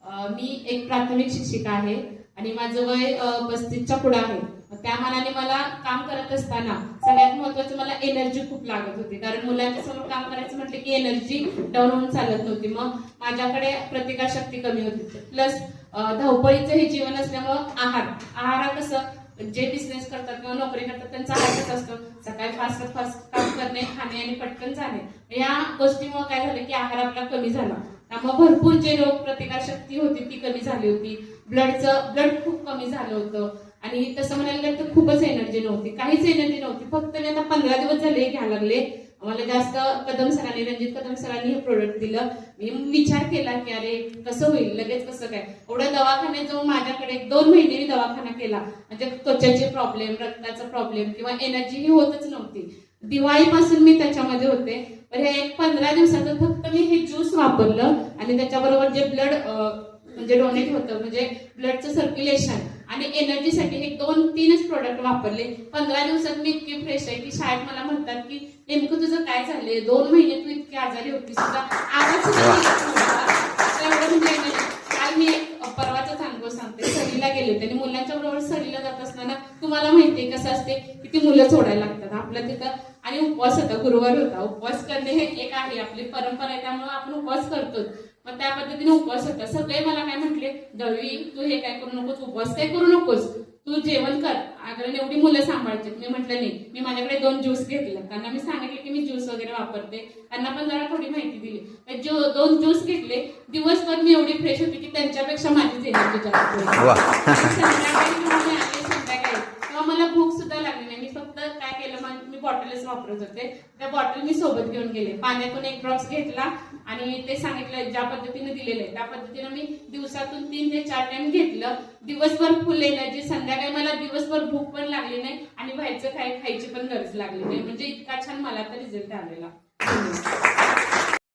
मी एक प्राथमिक शिक्षिका आहे आणि माझं वय 35च्या पुढे आहे. त्या मानाने मला काम करत असताना सगळ्यात महत्वाचं मला एनर्जी खूप लागत होती, कारण मुलांच्या समोर काम करायचं म्हटलं की एनर्जी डाऊन होऊन चालत नव्हती. मग माझ्याकडे प्रतिकारशक्ती कमी होती, प्लस धावपळीचं हे जीवन असल्यामुळं आहार कसं जे बिझनेस करतात किंवा नोकरी करतात त्यांचा आहारच असतो, सकाळी फास्ट काम करणे, खाणे आणि पटकन जाणे. या गोष्टीमुळे काय झालं की आहार आपला कमी झाला, त्यामुळे भरपूर जे रोग प्रतिकारशक्ती होती ती कमी झाली होती. ब्लड खूप कमी झालं होतं आणि तसं म्हणायला गेलं तर खूपच एनर्जी नव्हती, काहीच एनर्जी नव्हती. फक्त मी आता 15 दिवस झाले घ्यायला लागले. मला जास्त रणजित कदम सरांनी हे प्रोडक्ट दिलं. मी विचार केला की अरे कसं होईल, लगेच कसं काय, एवढ्या दवाखान्यात जाऊन माझ्याकडे 2 महिने मी दवाखाना केला, म्हणजे त्वचेचे प्रॉब्लेम, रक्ताचा प्रॉब्लेम किंवा एनर्जी ही होतच नव्हती. दिवाळीपासून मी त्याच्यामध्ये होते. पण हे 15 दिवसाचं फक्त मी हे ज्यूस वापरलं आणि त्याच्याबरोबर जे ब्लड म्हणजे डोनेट होतं, म्हणजे ब्लडचं सर्क्युलेशन आणि एनर्जीसाठी हे 2-3च प्रोडक्ट वापरले. 15 दिवसात मी इतकी फ्रेश आहे की शाळेत मला म्हणतात की नेमकं तुझं काय झालंय, 2 महिने तू इतकी आजारी होती सुद्धा आवाज म्हणजे काल मी परवाचाच अनुभव सांगते. सहलीला गेले होते आणि मुलांच्या बरोबर सहलीला जात असताना तुम्हाला माहितीये कसं असते की ती मुलं सोडायला लागतात आपल्या तिथं. आणि उपवास होता, गुरुवार होता. उपवास करणे हे एक आहे, आपली परंपरा आहे, त्यामुळे आपण उपवास करतोच. मग त्या पद्धतीने उपवास होता. सगळे मला काय म्हटले, दळवी तू हे काय करू नकोस, उपवास काय करू नकोस, तू जेवण कर, कारण एवढी मुलं सांभाळते. मी म्हटलं नाही. मी माझ्याकडे 2 ज्यूस घेतले, त्यांना मी सांगितले की मी ज्यूस वगैरे वापरते, त्यांना पण जरा थोडी माहिती दिली. 2 ज्यूस घेतले. दिवसभर मी एवढी फ्रेश होती की त्यांच्यापेक्षा माझीच एनर्जी जास्त संध्याकाळी तेव्हा मला भूक सुद्धा लागली नाही. मी फक्त काय केलं, मी बॉटलच वापरत होते. त्या बॉटल मी सोबत घेऊन गेले, पाण्यातून 1 ड्रॉप्स घेतला आणि ते सांगितलं ज्या पद्धतीने दिलेलं आहे त्या पद्धतीने मी दिवसातून 3 ते 4 टाइम घेतलं. दिवसभर फुल एनर्जी, संध्याकाळी मला दिवसभर भूक पण लागली नाही आणि बाहेरचं खायची पण गरज लागली नाही. म्हणजे इतका छान मला तर रिझल्ट आलेला.